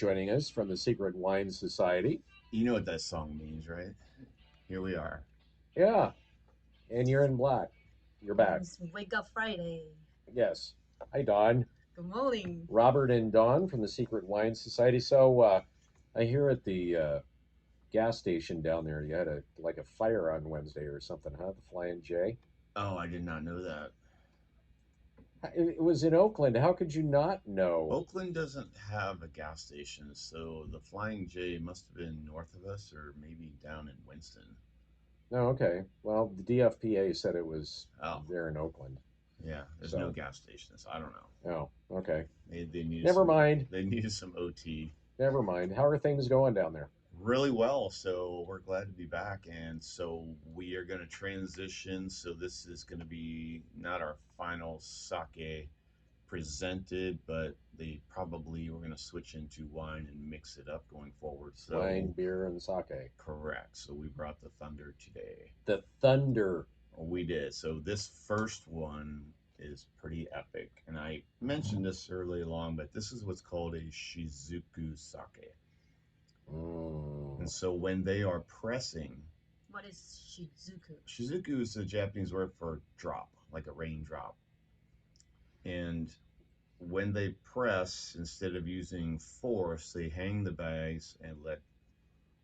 joining us from the Secret Wine Society. You know what that song means, right? Here we are. Yeah, and you're in black. You're back. It's Wake Up Friday. Yes. Hi, Don. Good morning. Robert and Don from the Secret Wine Society. So, I hear at the gas station down there you had a fire on Wednesday or something, huh? The Flying J. Oh, I did not know that. It was in Oakland. How could you not know? Oakland doesn't have a gas station, so the Flying J must have been north of us or maybe down in Winston. No, okay. Well, the DFPA said it was Oh, there in Oakland. yeah. There's no So, gas stations. I don't know. oh, okay. They needed Never some. mind. They needed some OT. Never mind. How are things going down there? Really well. So we're glad to be back, and so we are going to transition. So this is going to be not our final sake presented, but they probably we're going to switch into wine and mix it up going forward. Wine, So beer, and sake. correct. So we brought the Thunder today. The Thunder. We did. So this first one is pretty epic, and I mentioned this early along, but this is what's called a Shizuku sake. And so when they are pressing, What is Shizuku? Shizuku is the Japanese word for drop, like a raindrop. And when they press, instead of using force, they hang the bags and let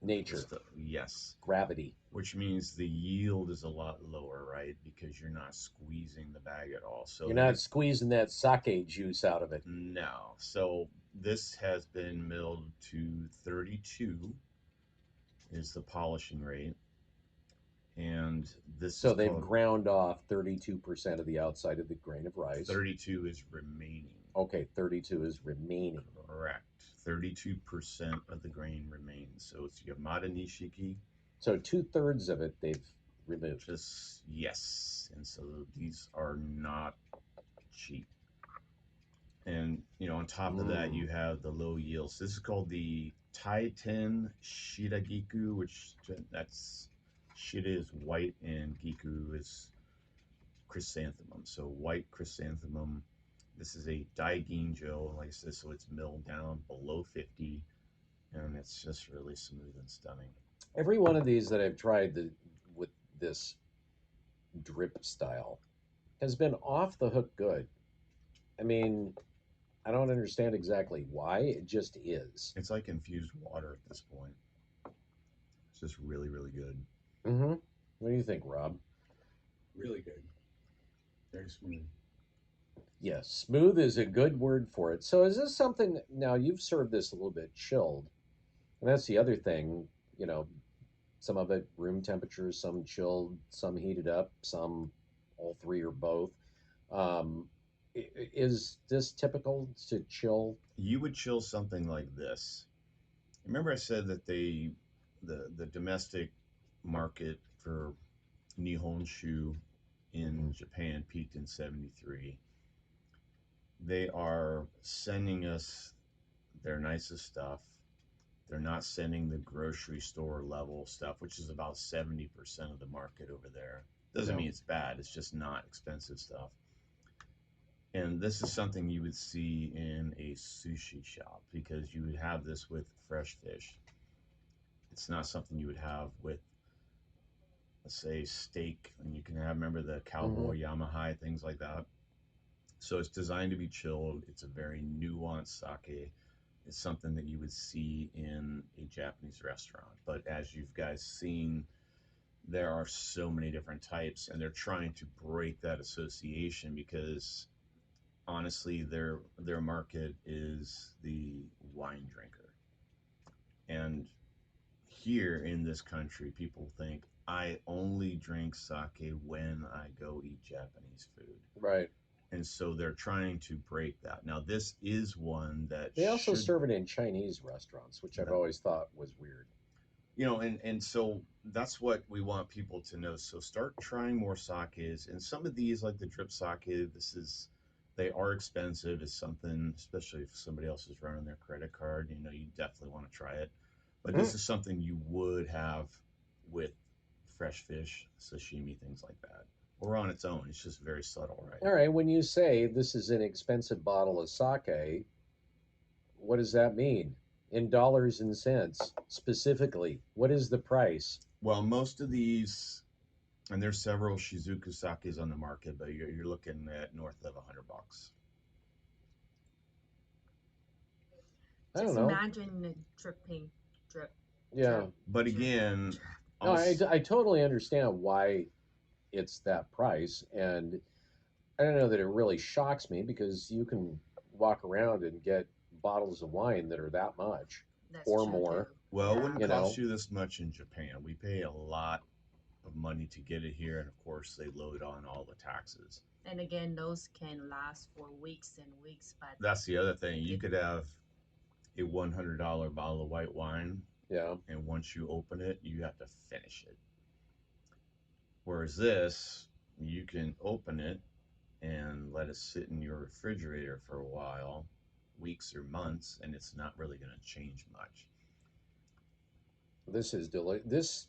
Nature. Yes. Gravity. Which means the yield is a lot lower, right? Because you're not squeezing the bag at all. So you're not squeezing that sake juice out of it. No. So this has been milled to 32 is the polishing rate. And this so they've ground off 32% of the outside of the grain of rice. 32 is remaining. Okay, 32 is remaining. Correct. 32% of the grain remains. So it's Yamada Nishiki. So 2/3 of it they've removed. Yes. And so these are not cheap. And on top of that, you have the low yields. This is called the Taiten Shiragiku, which that's Shira is white and Giku is chrysanthemum. So white chrysanthemum. This is a Daiginjo, like I said, so it's milled down below 50, and it's just really smooth and stunning. Every one of these that I've tried with this drip style has been off the hook good. I mean, I don't understand exactly why. It just is. It's like infused water at this point. It's just really, really good. Mm-hmm. What do you think, Rob? Really good. Very smooth. Yes, smooth is a good word for it. So is this something, now you've served this a little bit chilled, and that's the other thing, some of it room temperature, some chilled, some heated up, some all three or both. Is this typical to chill? You would chill something like this. Remember I said that the domestic market for Nihonshu in Japan peaked in 73. They are sending us their nicest stuff. They're not sending the grocery store level stuff, which is about 70% of the market over there. Doesn't mean it's bad, it's just not expensive stuff. And this is something you would see in a sushi shop because you would have this with fresh fish. It's not something you would have with, let's say, steak. And you can have, remember the cowboy Yamahai, things like that. So it's designed to be chilled. It's a very nuanced sake. It's something that you would see in a Japanese restaurant. But as you guys seen, there are so many different types, and they're trying to break that association because honestly, their market is the wine drinker. And here in this country, people think I only drink sake when I go eat Japanese food. Right. And so they're trying to break that. Now, this is one that they also serve it in Chinese restaurants, which I've always thought was weird. And so that's what we want people to know. So start trying more sakes. And some of these, like the drip sake, they are expensive. It's something, especially if somebody else is running their credit card, you definitely want to try it. But this is something you would have with fresh fish, sashimi, things like that. Or on its own. It's just very subtle, right? All right. When you say this is an expensive bottle of sake, what does that mean? in dollars and cents specifically? What is the price? Well, most of these, and there's several Shizuku sakes on the market, but you're looking at north of $100. I don't Just know. imagine the dripping, drip, Yeah. drip. But drip. again, No, also, I totally understand why it's that price. And I don't know that it really shocks me because you can walk around and get bottles of wine that are that much That's or true more. too. well, it Yeah. wouldn't You cost know, you this much in Japan. We pay a lot of money to get it here, and of course, they load on all the taxes. And again, those can last for weeks and weeks, but That's the other thing. You It- could have a $100 bottle of white wine, yeah. and once you open it, you have to finish it. Whereas this, you can open it and let it sit in your refrigerator for a while, weeks or months, and it's not really going to change much. This is this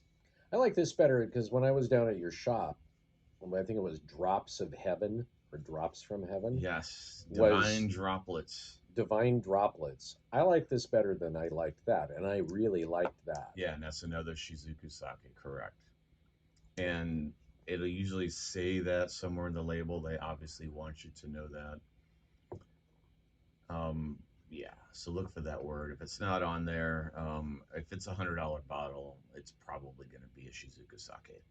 I like this better because when I was down at your shop, I think it was Drops of Heaven or Drops from Heaven, Yes, was divine droplets. Divine Droplets. I like this better than I liked that, and I really liked that. Yeah, and that's another Shizuku sake, correct. And it'll usually say that somewhere in the label. They obviously want you to know that. Um, yeah, so look for that word. If it's not on there, if it's $100 bottle, it's probably going to be a Shizuku sake.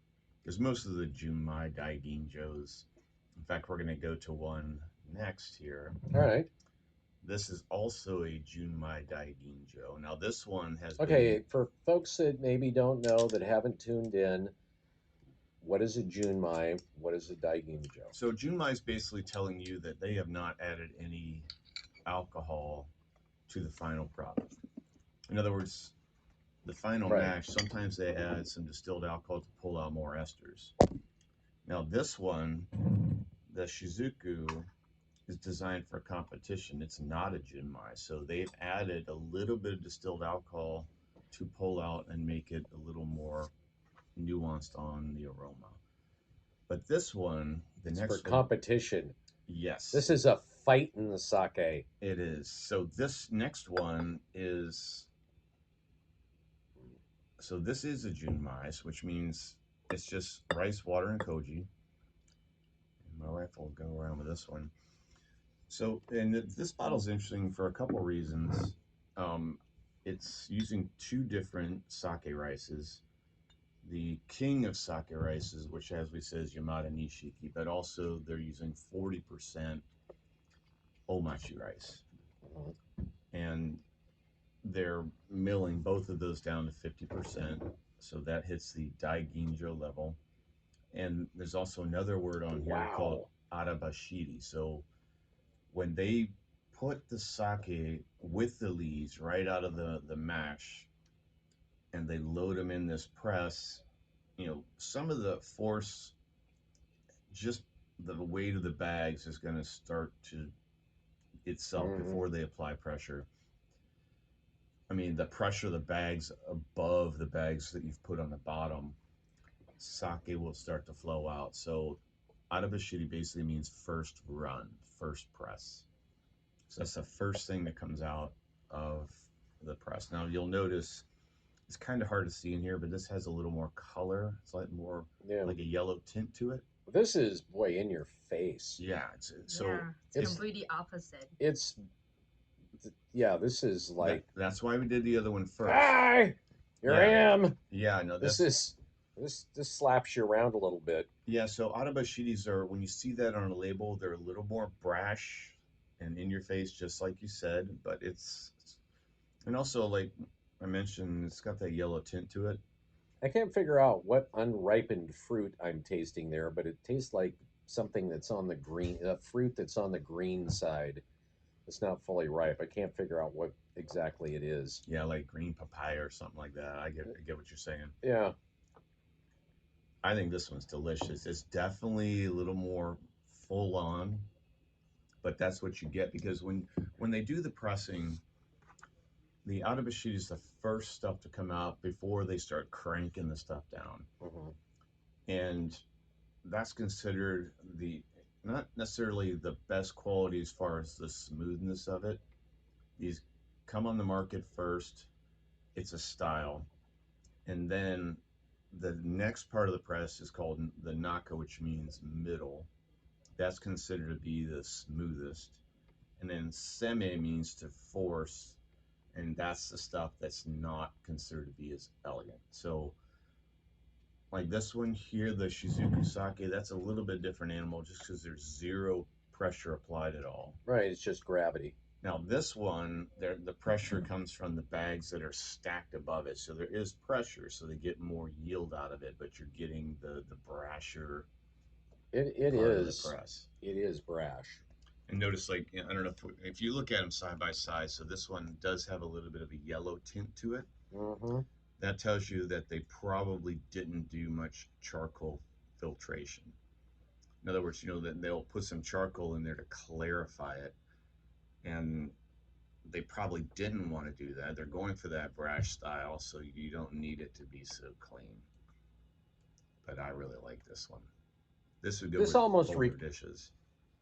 Because most of the Junmai Daiginjos, in fact, we're going to go to one next here. All right. This is also a Junmai Daiginjo. Now, this one has Okay, been. for folks that maybe don't know, that haven't tuned in, what is a Junmai? What is a Daiginjo? So, Junmai is basically telling you that they have not added any alcohol to the final product. In other words, the final Right. mash, sometimes they add some distilled alcohol to pull out more esters. Now, this one, the Shizuku, is designed for competition. It's not a Junmai, so they've added a little bit of distilled alcohol to pull out and make it a little more nuanced on the aroma. But this one, the It's for next one, competition. yes, This is a fight in the sake. it is. So this next one is, so this is a Junmai, which means it's just rice, water, and koji. My wife will go around with this one. So, and this bottle is interesting for a couple reasons. It's using two different sake rices. The king of sake rices, which, as we said, is Yamada Nishiki, but also they're using 40% omachi rice. Mhm. And they're milling both of those down to 50%. So that hits the Daiginjo level. And there's also another word on here called Wow. Arabashiri. So when they put the sake with the leaves right out of the mash and they load them in this press, some of the force, just the weight of the bags is going to start to itself Hmm. before they apply pressure. I mean, the pressure of the bags above the bags that you've put on the bottom, sake will start to flow out. So Arabashiri basically means first run, first press. So that's the first thing that comes out of the press. Now you'll notice it's kind of hard to see in here, but this has a little more color. It's like more Yeah. like a yellow tint to it. This is boy in your face. Yeah. So yeah, it's it's- completely opposite. It's yeah. This is like that's why we did the other one first. hi. Here I Yeah. am. Yeah. No, This that's is this slaps you around a little bit. yeah. So Arabashiris are, when you see that on a label, they're a little more brash and in your face, just like you said. But and also like I mentioned, it's got that yellow tint to it. I can't figure out what unripened fruit I'm tasting there, but it tastes like something that's on the green, a fruit that's on the green side. It's not fully ripe. I can't figure out what exactly it is. Yeah, like green papaya or something like that. I get what you're saying. Yeah. I think this one's delicious. It's definitely a little more full on, but that's what you get because when they do the pressing, the Arabashiri is the first stuff to come out before they start cranking the stuff down. Hmm. And that's considered the not necessarily the best quality as far as the smoothness of it. These come on the market first. It's a style. And then the next part of the press is called the naka, which means middle. That's considered to be the smoothest. And then seme means to force, and that's the stuff that's not considered to be as elegant. So, like this one here, the Shizuku Sake, that's a little bit different animal just because there's zero pressure applied at all. Right, it's just gravity. Now this one, the pressure comes from the bags that are stacked above it, so there is pressure, so they get more yield out of it, but you're getting the brasher It part of the is. press. It is brash. And notice, like, I don't know if you look at them side by side, so this one does have a little bit of a yellow tint to it. Mm-hmm. That tells you that they probably didn't do much charcoal filtration. In other words, that they'll put some charcoal in there to clarify it, and they probably didn't want to do that. They're going for that brash style, so you don't need it to be so clean. But I really like this one. This would go This with almost polar dishes.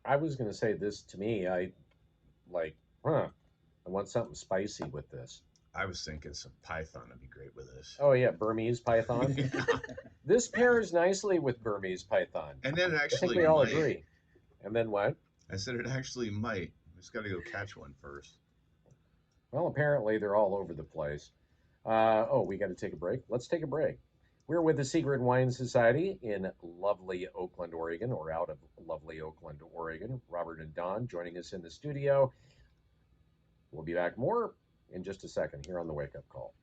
I was going to say this to me. I like, I want something spicy with this. I was thinking some python would be great with this. Oh yeah, Burmese python. Yeah. This pairs nicely with Burmese python. And then it I actually think we all might. agree. And then what? I said it actually might. We just got to go catch one first. Well, apparently they're all over the place. We got to take a break. Let's take a break. We're with the Secret Wine Society in lovely Oakland, Oregon, or out of lovely Oakland, Oregon. Robert and Don joining us in the studio. We'll be back more in just a second here on the Wake Up Call.